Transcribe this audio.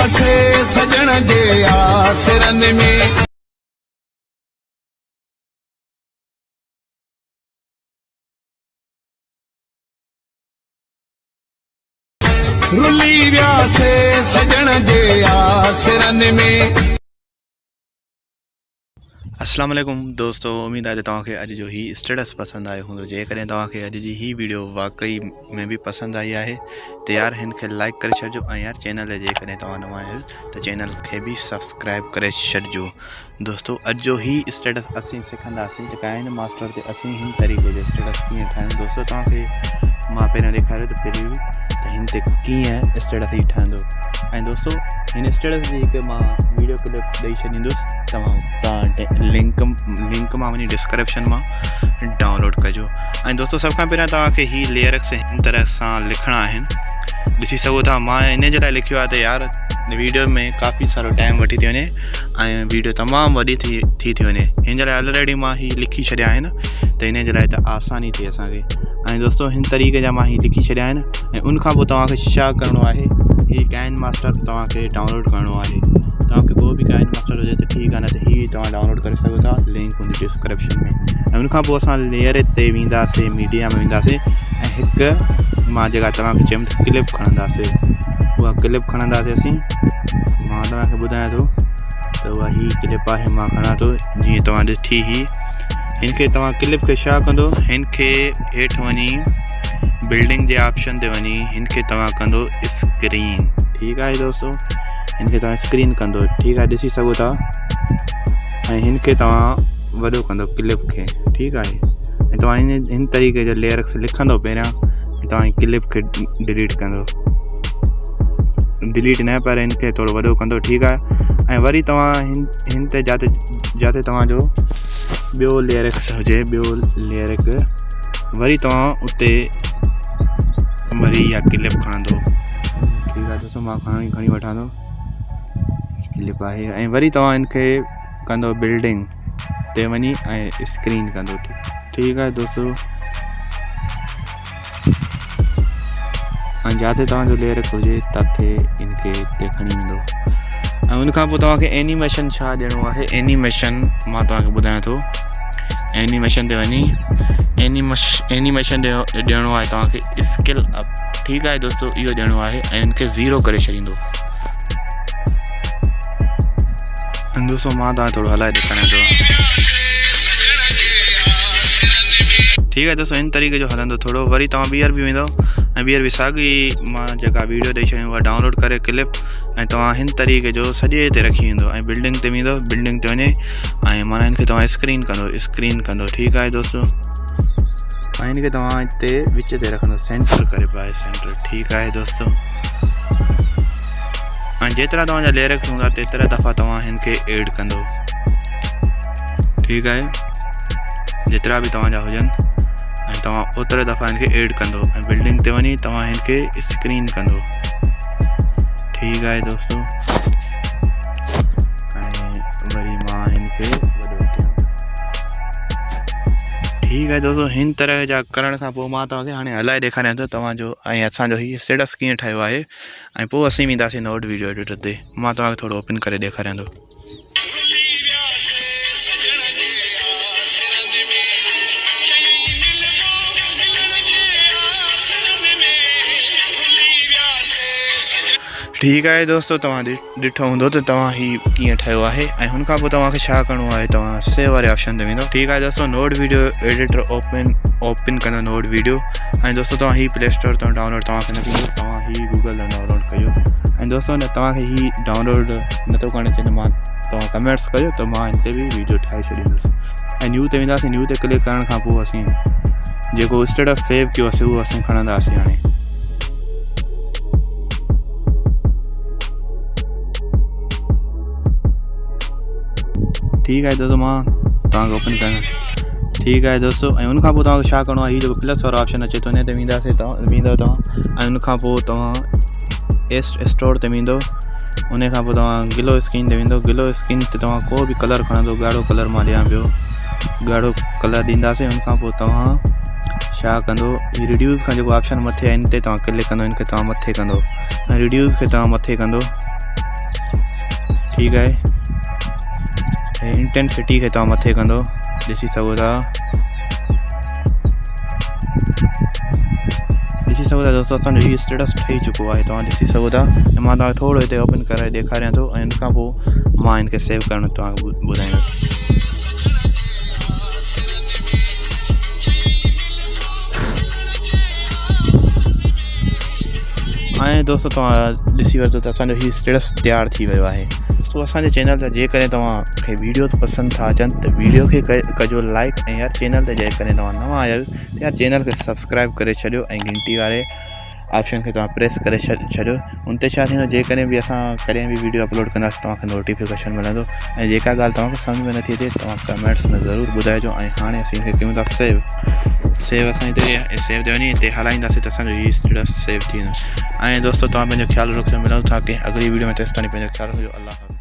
वियासीं सजण जे आसिरनि में। रुली वियासीं सजण जे आसिरनि में। अस्सलाम वालेकुम दोस्तों, उम्मीद है तव्हांखे अॼु जो ही स्टेटस पसंद आयो हूंदो। जेकॾहिं तव्हांखे अॼु जी ही वीडियो वाकई में भी पसंद आई है तो यार हिनखे लाइक करे छॾिजो ऐं यार चैनल जेकॾहिं तव्हां नवां आहियो तो चैनल खे भी सब्सक्राइब करे छॾिजो। दोस्तों अॼु जो ही स्टेटस असीं सिखंदासीं त काइन मास्टर ते असीं हिन तरीक़े जो स्टेटस कीअं ठाहियूं। दोस्तों तव्हांखे मां पहिरियों ॾेखारियो त प्रीव्यू त हिन ते कीअं स्टेटस ही ठहंदो। ऐं दोस्तों हिन स्टेटस जी हिकु मां वीडियो क्लिप ॾेई छॾींदुसि, तव्हां लिंक मां वञी डिस्क्रिप्शन में डाउनलोड कजो। ऐं दोस्तों सब खां पहिरियों तव्हांखे ही लिरिक्स हिन तरह सां लिखणा आहिनि, ॾिसी सघो था। मां इन जे लाइ लिखियो आहे त यार वीडियो में काफ़ी सारो टाइम वठी थी वञे ऐं वीडियो तमामु वॾी थी वञे। हिन जे लाइ ऑलरेडी मां ही लिखी छॾिया आहिनि त इन जे लाइ त आसानी थिए असांखे। ऐं दोस्तों हिन तरीक़े जा मां ही लिखी छॾिया आहिनि ऐं उनखां पोइ तव्हांखे छा करिणो आहे, ही काइन मास्टर तव्हांखे डाउनलोड करिणो आहे। तव्हांखे को बि काइन मास्टर हुजे त ठीकु आहे, न त ही तव्हां डाउनलोड करे सघो था, लिंक हूंदी डिस्क्रिप्शन में। ऐं उनखां पोइ असां लेयर ते वेंदासीं, मीडिया में वेंदासीं ऐं हिकु मां जेका तव्हांखे चयमि त क्लिप खणंदासीं, उहा क्लिप खणंदासीं असीं। मां तव्हांखे ॿुधायां थो त उहा ही क्लिप आहे, मां खणां थो जीअं तव्हां ॾिठी ही। हिनखे तव्हां क्लिप खे छा कंदो, हिनखे हेठि वञी बिल्डिंग जे ऑप्शन ते वञी हिनखे तव्हां कंदो स्क्रीन। ठीकु आहे दोस्तों, हिनखे तव्हां स्क्रीन कंदो, ठीकु आहे, ॾिसी सघो था। ऐं हिनखे तव्हां वॾो कंदो क्लिप खे, ठीकु आहे। ऐं तव्हां हिन तरीक़े जा लिरिक्स लिखंदो पहिरियां ऐं तव्हां क्लिप खे डिलीट कंदो, डिलीट न पर हिनखे थोरो वॾो कंदो, ठीकु आहे। ऐं वरी तव्हां हिन ते जाते तव्हांजो ॿियो लिरिक्स हुजे, ॿियो लिरिक वरी तव्हां उते वरी इहा क्लिप खणंदो, ठीकु आहे दोस्तों। मां खणी वठां थो, क्लिप आहे। ऐं वरी तव्हां हिनखे कंदो बिल्डिंग ते वञी ऐं स्क्रीन कंदो, ठीकु आहे दोस्तों। ऐं जिते तव्हांजो लिरिक हुजे ताते इनके ते खणी वेंदो। ऐं उनखां पोइ तव्हांखे एनिमेशन छा ॾियणो आहे, एनिमेशन मां तव्हांखे ॿुधायां थो। एनिमेशन ते वञी एनिमेशन ॾियणो आहे तव्हांखे स्किल अप, ठीकु आहे दोस्तों, इहो ॾियणो आहे ऐं इनखे 0 करे छॾींदो। ऐं दोस्तों मां तव्हांखे थोरो हलाए ॾेखारियां थो, ठीकु आहे दोस्तों। हिन तरीक़े जो हलंदो थोरो। वरी तव्हां ॿीहर बि वेंदो ऐं ॿीहर बि साॻी मां जेका वीडियो ॾेई छॾियूं उहा डाउनलोड करे क्लिप ऐं तव्हां हिन तरीक़े जो सॼे ते रखी वेंदो ऐं बिल्डिंग ते वेंदो, बिल्डिंग ते वञे ऐं माना हिनखे तव्हां स्क्रीन कंदो, ठीकु आहे दोस्तों। ऐं हिनखे तव्हां हिते विच ते रखंदो, सेंटर करे पाए सेंटर, ठीकु आहे दोस्तों। ऐं जेतिरा तव्हांजा लिरिक्स हूंदा तेतिरा दफ़ा तव्हां हिनखे ऐड कंदो, ठीकु आहे। जेतिरा बि तव्हांजा हुजनि ऐं तव्हां ओतिरे दफ़ा हिनखे ऐड कंदो ऐं बिल्डिंग ते वञी तव्हां हिनखे स्क्रीन कंदो, ठीकु आहे दोस्तों। ऐं वरी मां हिनखे वॾो कयां, ठीकु आहे दोस्तों। हिन तरह जा करण खां पोइ मां तव्हांखे हाणे हलाए ॾेखारियां थो तव्हांजो ऐं असांजो हीउ स्टेटस कीअं ठाहियो आहे। ऐं पोइ असीं वेंदासीं नोट वीडियो एडिटर ते। मां तव्हांखे थोरो ओपन करे ॾेखारियां थो। ठीकु आहे दोस्तों, तव्हां ॾिठो हूंदो त तव्हां ही कीअं ठाहियो आहे। ऐं हुनखां पोइ तव्हांखे छा करिणो आहे, तव्हां सेव वारे ऑप्शन ते वेंदो, ठीकु आहे दोस्तों। नोट वीडियो एडिटर ओपन कंदो नोट वीडियो। ऐं दोस्तों तव्हां ही प्ले स्टोर तां डाउनलोड तव्हांखे न थींदो, तव्हां ही गूगल तां डाउनलोड कयो। ऐं दोस्तों तव्हांखे ही डाउनलोड नथो करणु अचे त मां तव्हां कमेंट्स कयो त मां हिन ते बि वीडियो ठाहे छॾींदुसि। ऐं न्यू ते वेंदासीं, न्यू ते क्लिक करण खां पोइ असीं जेको स्टेटस सेव कयो असीं उहो असीं खणंदासीं हाणे, ठीकु आहे दोस्तों। मां तव्हांखे ओपन कयां, ठीकु आहे दोस्तों। ऐं उनखां पोइ तव्हांखे छा करिणो आहे, हीउ जेको प्लस वारो ऑप्शन अचे थो हिन ते वेंदासीं, वेंदव तव्हां। ऐं उनखां पोइ तव्हां स्टोर ते वेंदो, उनखां पोइ तव्हां ग्लो स्क्रीन ते वेंदो। ग्लो स्क्रीन ते तव्हां को बि कलर खणंदो, ॻाढ़ो कलर मां ॾियां पियो, ॻाढ़ो कलर ॾींदासीं। उनखां पोइ तव्हां छा कंदो, हीउ रिड्यूस खां जेको ऑप्शन मथे आहे हिन ते तव्हां क्लिक कंदो, हिनखे तव्हां मथे कंदो ऐं रिड्यूस खे तव्हां मथे कंदो। ठीक है। इंटेंसिटी खे तव्हां मथे कंदो ॾिसी सघो था। दोस्तों असांजो हीउ स्टेटस ठही चुको आहे, तव्हां ॾिसी सघो था। ऐं मां तव्हांखे थोरो हिते ओपन करे ॾेखारियां थो ऐं हिन खां पोइ मां हिनखे सेव करणु तव्हांखे ॿुधाईंदुसि। ऐं दोस्तों तव्हां ॾिसी वरितो त असांजो हीउ स्टेटस तयारु थी वियो आहे। सो असांजे चैनल ते जेकॾहिं तव्हांखे वीडियोस पसंदि था अचनि त वीडियो खे कजो लाइक ऐं यार चैनल ते जेकॾहिं तव्हां नवां आया आहियो त यार चैनल खे सब्सक्राइब करे छॾियो ऐं घंटी वारे ऑप्शन खे तव्हां प्रेस करे छॾियो। उन ते छा थींदो, जेकॾहिं बि असां कॾहिं बि वीडियो अपलोड कंदासीं तव्हांखे नोटिफिकेशन मिलंदो। ऐं जेका ॻाल्हि तव्हांखे सम्झ में नथी अचे तव्हां कमेंट्स में ज़रूरु ॿुधाइजो। ऐं हाणे असीं हिनखे कयूं था सेव असां हिते सेव ते वञी हिते हलाईंदासीं त असांजो हीउ स्टेटस सेव थी वेंदो। ऐं दोस्तों तव्हां पंहिंजो ख़्यालु रखिजो। मिलूं था कि अगली वीडियो में तेसिताईं पंहिंजो ख़्यालु रखिजो। अल्लाह हाफ़िज़।